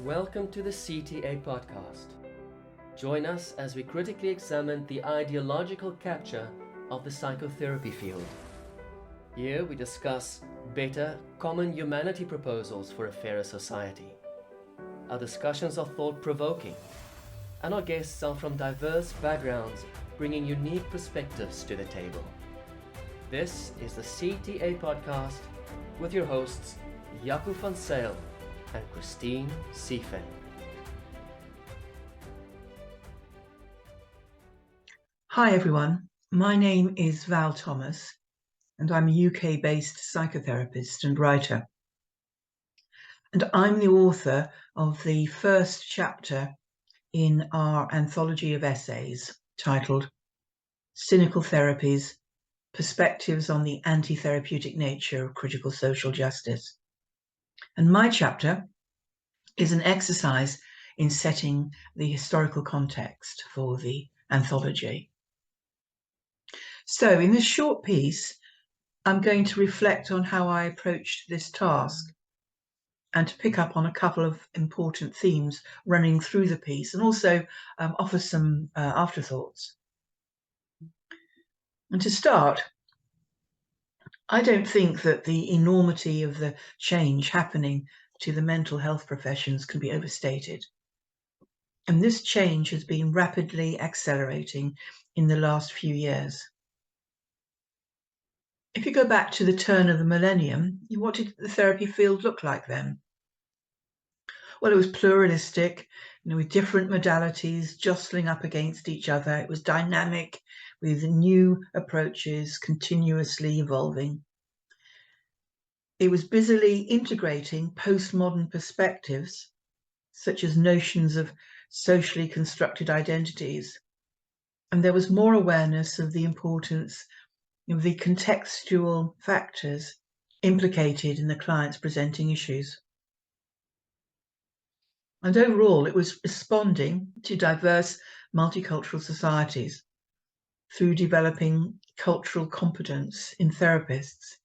Welcome to the CTA podcast. Join us as we critically examine the ideological capture of the psychotherapy field. Here we discuss better, common humanity proposals for a fairer society. Our discussions are thought-provoking, and our guests are from diverse backgrounds, bringing unique perspectives to the table. This is the CTA podcast with your hosts Jaco van Zyl and Christine Siefen. Hi everyone, my name is Val Thomas and I'm a UK-based psychotherapist and writer. And I'm the author of the first chapter in our anthology of essays titled Cynical Therapies, Perspectives on the Antitherapeutic Nature of Critical Social Justice. And my chapter is an exercise in setting the historical context for the anthology. So in this short piece, I'm going to reflect on how I approached this task and to pick up on a couple of important themes running through the piece and also offer some afterthoughts. And to start, I don't think that the enormity of the change happening to the mental health professions can be overstated. And this change has been rapidly accelerating in the last few years. If you go back to the turn of the millennium, what did the therapy field look like then? Well, it was pluralistic, with different modalities jostling up against each other. It was dynamic, with new approaches continuously evolving. It was busily integrating postmodern perspectives, such as notions of socially constructed identities. And there was more awareness of the importance of the contextual factors implicated in the clients presenting issues. And overall, it was responding to diverse multicultural societies through developing cultural competence in therapists.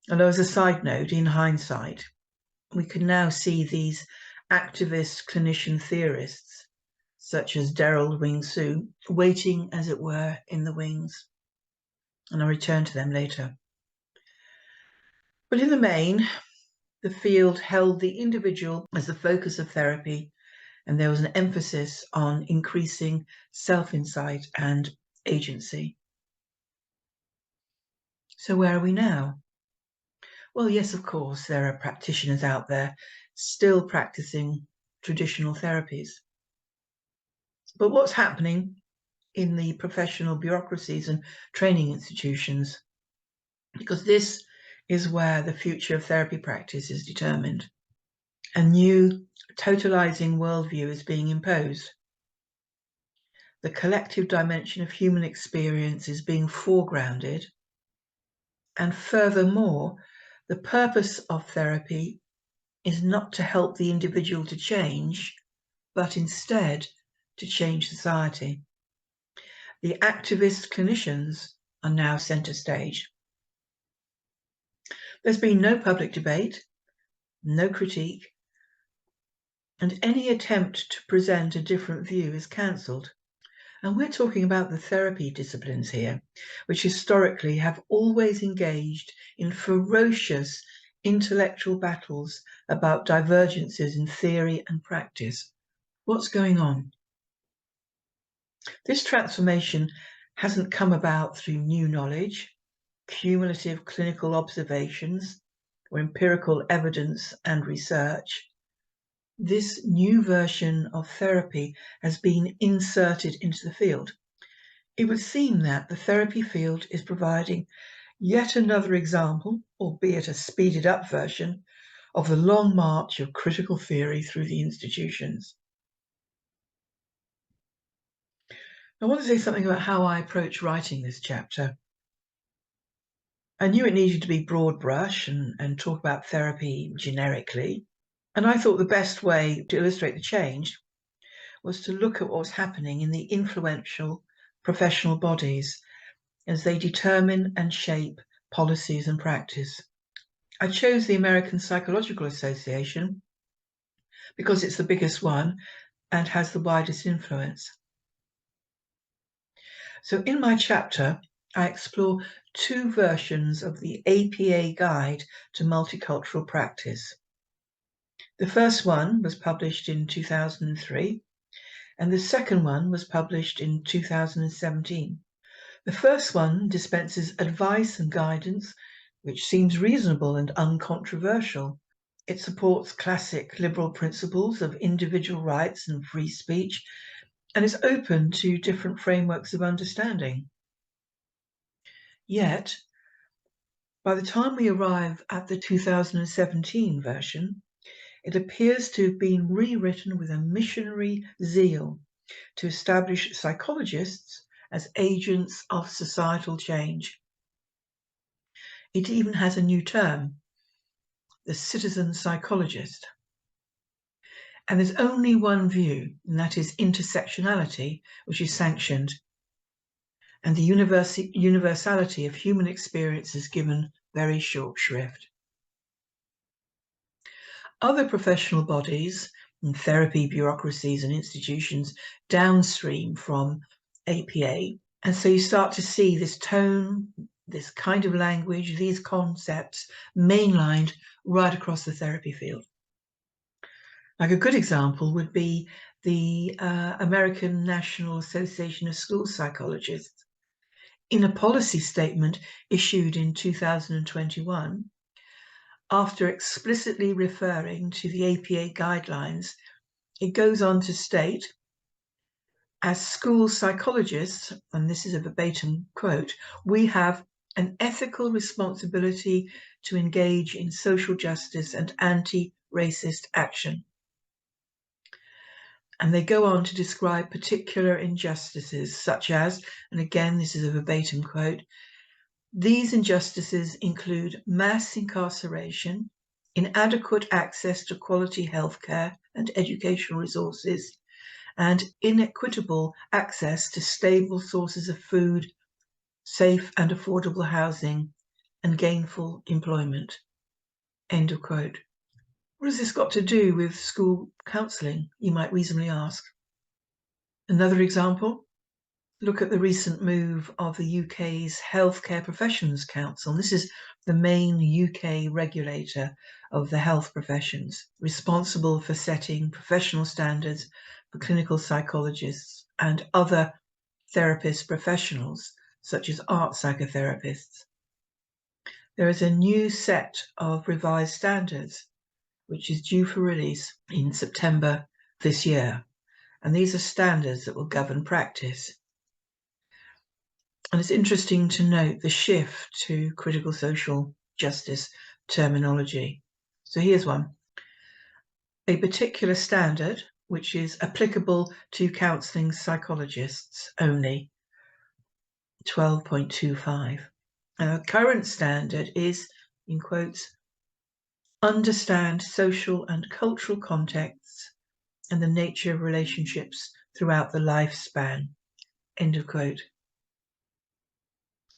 Although, as a side note, in hindsight, we can now see these activist clinician theorists, such as Daryl Wing-Soo, waiting, as it were, in the wings. And I'll return to them later. But in the main, the field held the individual as the focus of therapy, and there was an emphasis on increasing self-insight and agency. So where are we now? Well, yes, of course, there are practitioners out there still practicing traditional therapies. But what's happening in the professional bureaucracies and training institutions? Because this is where the future of therapy practice is determined. A new totalizing worldview is being imposed. The collective dimension of human experience is being foregrounded. And furthermore, the purpose of therapy is not to help the individual to change, but instead to change society. The activist clinicians are now center stage. There's been no public debate, no critique, and any attempt to present a different view is cancelled. And we're talking about the therapy disciplines here, which historically have always engaged in ferocious intellectual battles about divergences in theory and practice. What's going on? This transformation hasn't come about through new knowledge, cumulative clinical observations, or empirical evidence and research. This new version of therapy has been inserted into the field. It would seem that the therapy field is providing yet another example, albeit a speeded up version, of the long march of critical theory through the institutions. I want to say something about how I approach writing this chapter. I knew it needed to be broad brush and talk about therapy generically. And I thought the best way to illustrate the change was to look at what was happening in the influential professional bodies as they determine and shape policies and practice. I chose the American Psychological Association because it's the biggest one and has the widest influence. So in my chapter, I explore two versions of the APA Guide to Multicultural Practice. The first one was published in 2003, and the second one was published in 2017. The first one dispenses advice and guidance, which seems reasonable and uncontroversial. It supports classic liberal principles of individual rights and free speech, and is open to different frameworks of understanding. Yet, by the time we arrive at the 2017 version, it appears to have been rewritten with a missionary zeal to establish psychologists as agents of societal change. It even has a new term, the citizen psychologist. And there's only one view, and that is intersectionality, which is sanctioned. And the universality of human experience is given very short shrift. Other professional bodies and therapy bureaucracies and institutions downstream from APA. And so you start to see this tone, this kind of language, these concepts mainlined right across the therapy field. Like a good example would be the American National Association of School Psychologists. In a policy statement issued in 2021, after explicitly referring to the APA guidelines, it goes on to state, as school psychologists, and this is a verbatim quote, we have an ethical responsibility to engage in social justice and anti-racist action. And they go on to describe particular injustices such as, and again this is a verbatim quote, these injustices include mass incarceration, inadequate access to quality healthcare and educational resources, and inequitable access to stable sources of food, safe and affordable housing, and gainful employment. End of quote. What has this got to do with school counselling, you might reasonably ask? Another example, look at the recent move of the UK's Healthcare Professions Council. This is the main UK regulator of the health professions, responsible for setting professional standards for clinical psychologists and other therapist professionals, such as art psychotherapists. There is a new set of revised standards, which is due for release in September this year. And these are standards that will govern practice. And it's interesting to note the shift to critical social justice terminology. So here's one. A particular standard, which is applicable to counselling psychologists only, 12.25. The current standard is, in quotes, understand social and cultural contexts and the nature of relationships throughout the lifespan, end of quote.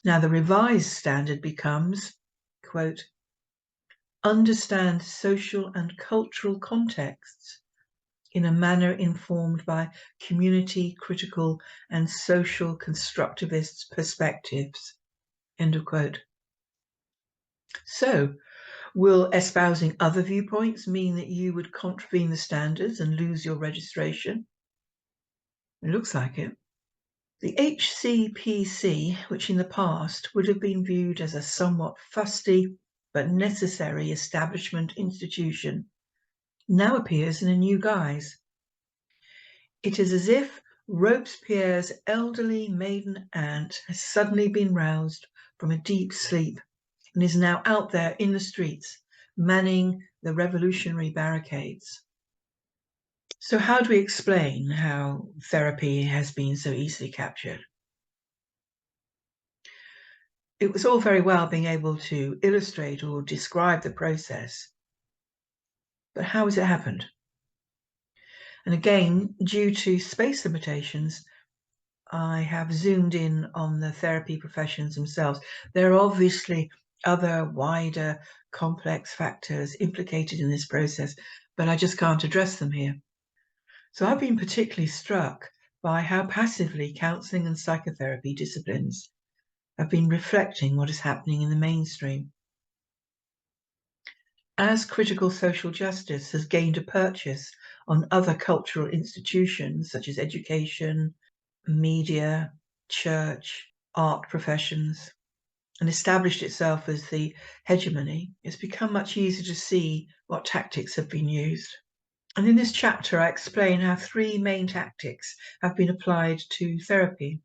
Now the revised standard becomes, quote, understand social and cultural contexts in a manner informed by community, critical and social constructivist perspectives, end of quote. So, will espousing other viewpoints mean that you would contravene the standards and lose your registration? It looks like it. The HCPC, which in the past would have been viewed as a somewhat fusty but necessary establishment institution, now appears in a new guise. It is as if Robespierre's elderly maiden aunt has suddenly been roused from a deep sleep and is now out there in the streets, manning the revolutionary barricades. So how do we explain how therapy has been so easily captured? It was all very well being able to illustrate or describe the process, but how has it happened? And again, due to space limitations, I have zoomed in on the therapy professions themselves. There are obviously other wider complex factors implicated in this process, but I just can't address them here. So I've been particularly struck by how passively counselling and psychotherapy disciplines have been reflecting what is happening in the mainstream. As critical social justice has gained a purchase on other cultural institutions such as education, media, church, art professions, and established itself as the hegemony, it's become much easier to see what tactics have been used. And in this chapter, I explain how 3 main tactics have been applied to therapy.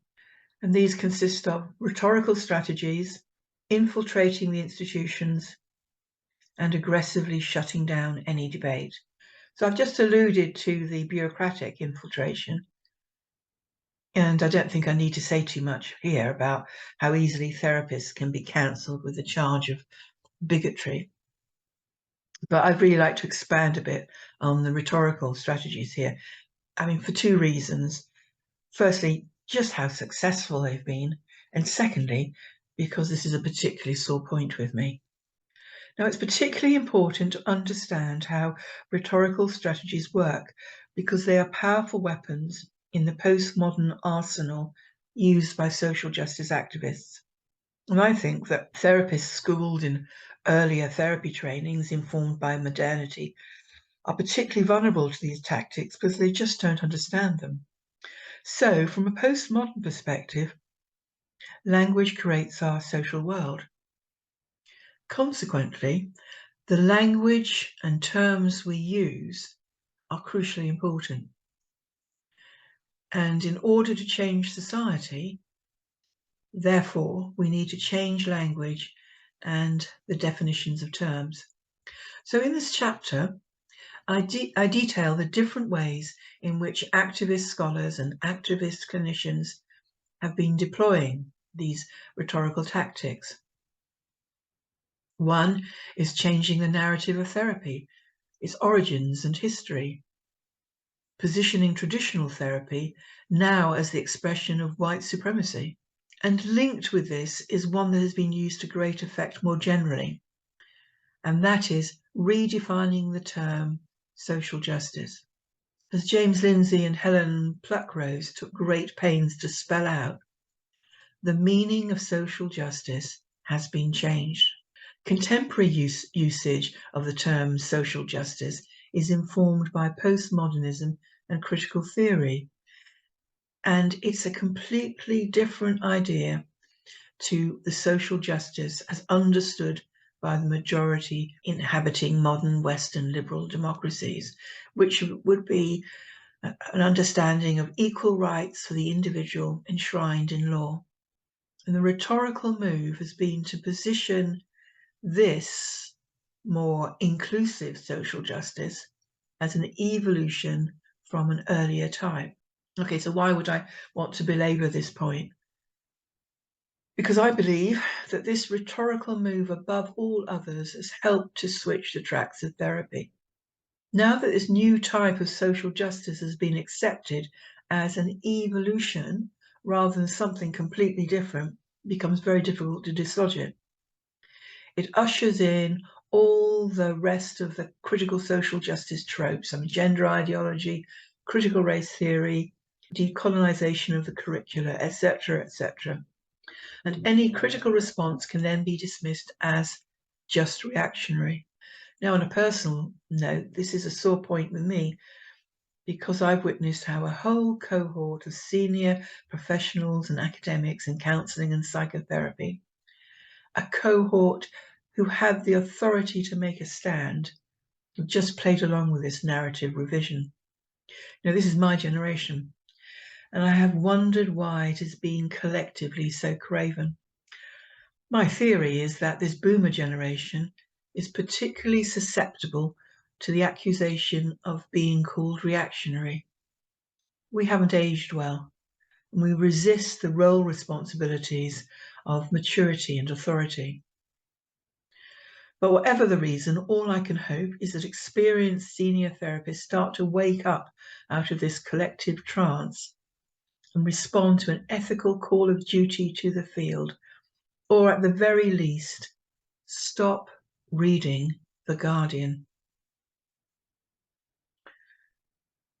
And these consist of rhetorical strategies, infiltrating the institutions, and aggressively shutting down any debate. So I've just alluded to the bureaucratic infiltration, and I don't think I need to say too much here about how easily therapists can be cancelled with a charge of bigotry. But I'd really like to expand a bit on the rhetorical strategies here. I mean, for 2 reasons. Firstly, just how successful they've been, and secondly, because this is a particularly sore point with me. Now, it's particularly important to understand how rhetorical strategies work because they are powerful weapons in the postmodern arsenal used by social justice activists. And I think that therapists schooled in earlier therapy trainings informed by modernity are particularly vulnerable to these tactics because they just don't understand them. So, from a postmodern perspective, language creates our social world. Consequently, the language and terms we use are crucially important. And in order to change society, therefore, we need to change language and the definitions of terms. So in this chapter, I detail the different ways in which activist scholars and activist clinicians have been deploying these rhetorical tactics. One is changing the narrative of therapy, its origins and history, positioning traditional therapy now as the expression of white supremacy. And linked with this is one that has been used to great effect more generally, and that is redefining the term social justice. As James Lindsay and Helen Pluckrose took great pains to spell out, the meaning of social justice has been changed. Contemporary usage of the term social justice is informed by postmodernism and critical theory, and it's a completely different idea to the social justice as understood by the majority inhabiting modern Western liberal democracies, which would be an understanding of equal rights for the individual enshrined in law. And the rhetorical move has been to position this more inclusive social justice as an evolution from an earlier type. Okay, so why would I want to belabor this point? Because I believe that this rhetorical move above all others has helped to switch the tracks of therapy. Now that this new type of social justice has been accepted as an evolution rather than something completely different, it becomes very difficult to dislodge it. It ushers in all the rest of the critical social justice tropes, gender ideology, critical race theory, decolonization of the curricula, etc., etc. And any critical response can then be dismissed as just reactionary. Now, on a personal note, this is a sore point with me because I've witnessed how a whole cohort of senior professionals and academics in counselling and psychotherapy, a cohort who had the authority to make a stand, have just played along with this narrative revision. Now, this is my generation, and I have wondered why it has been collectively so craven. My theory is that this boomer generation is particularly susceptible to the accusation of being called reactionary. We haven't aged well, and we resist the role responsibilities of maturity and authority. But whatever the reason, all I can hope is that experienced senior therapists start to wake up out of this collective trance and respond to an ethical call of duty to the field, or at the very least, stop reading The Guardian.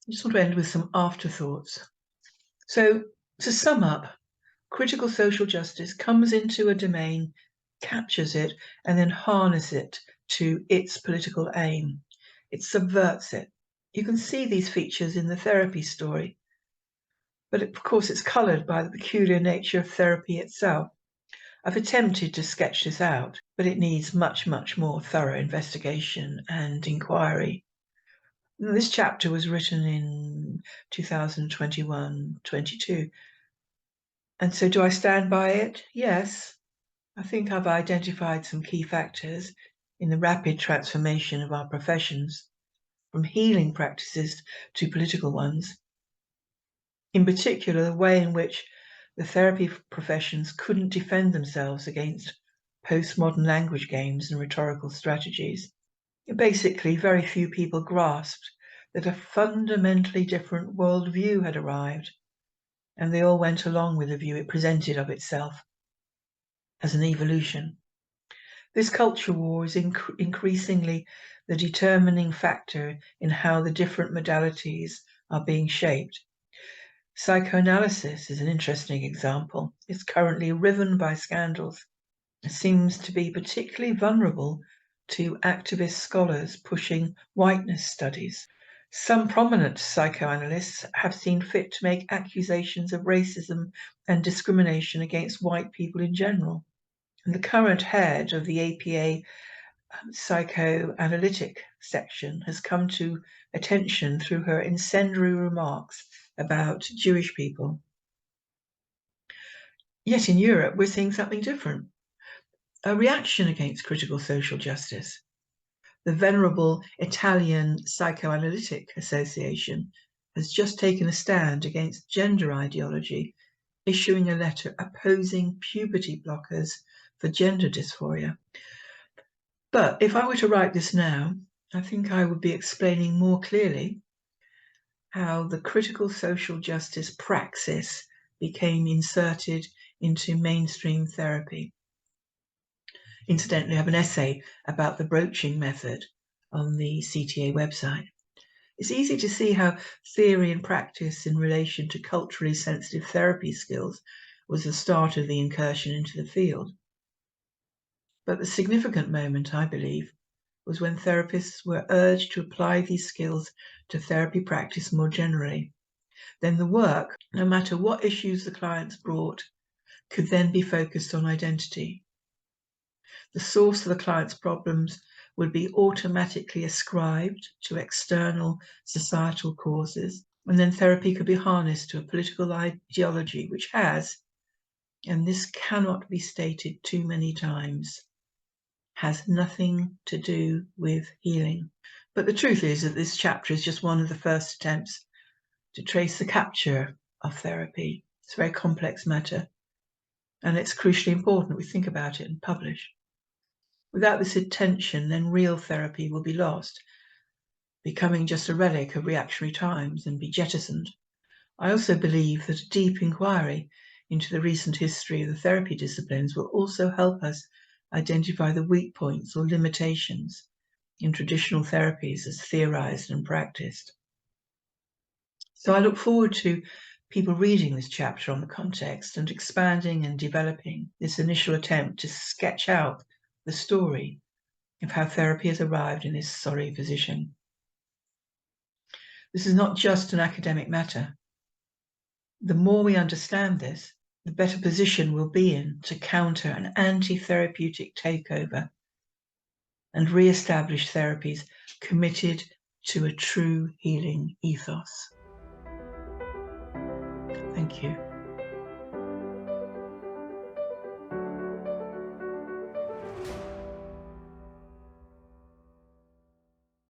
just want to end with some afterthoughts. So, to sum up, critical social justice comes into a domain, captures it, and then harnesses it to its political aim. It subverts it. You can see these features in the therapy story, but of course it's coloured by the peculiar nature of therapy itself. I've attempted to sketch this out, but it needs much, much more thorough investigation and inquiry. This chapter was written in 2021-22. And so do I stand by it? Yes. I think I've identified some key factors in the rapid transformation of our professions, from healing practices to political ones. In particular, the way in which the therapy professions couldn't defend themselves against postmodern language games and rhetorical strategies. Basically, very few people grasped that a fundamentally different worldview had arrived, and they all went along with the view it presented of itself as an evolution. This culture war is increasingly the determining factor in how the different modalities are being shaped. Psychoanalysis is an interesting example. It's currently riven by scandals. It seems to be particularly vulnerable to activist scholars pushing whiteness studies. Some prominent psychoanalysts have seen fit to make accusations of racism and discrimination against white people in general. And the current head of the APA psychoanalytic section has come to attention through her incendiary remarks about Jewish people. Yet in Europe, we're seeing something different. A reaction against critical social justice. The venerable Italian Psychoanalytic Association has just taken a stand against gender ideology, issuing a letter opposing puberty blockers for gender dysphoria. But if I were to write this now, I think I would be explaining more clearly how the critical social justice praxis became inserted into mainstream therapy. Incidentally, I have an essay about the broaching method on the CTA website. It's easy to see how theory and practice in relation to culturally sensitive therapy skills was the start of the incursion into the field. But the significant moment, I believe, was when therapists were urged to apply these skills to therapy practice more generally. Then the work, no matter what issues the clients brought, could then be focused on identity. The source of the client's problems would be automatically ascribed to external societal causes, and then therapy could be harnessed to a political ideology which has, and this cannot be stated too many times, has nothing to do with healing. But the truth is that this chapter is just one of the first attempts to trace the capture of therapy. It's a very complex matter, and it's crucially important we think about it and publish. Without this attention, then real therapy will be lost, becoming just a relic of reactionary times and be jettisoned. I also believe that a deep inquiry into the recent history of the therapy disciplines will also help us identify the weak points or limitations in traditional therapies as theorized and practiced. So I look forward to people reading this chapter on the context and expanding and developing this initial attempt to sketch out the story of how therapy has arrived in this sorry position. This is not just an academic matter. The more we understand this, the better position we'll be in to counter an anti-therapeutic takeover and re-establish therapies committed to a true healing ethos. Thank you.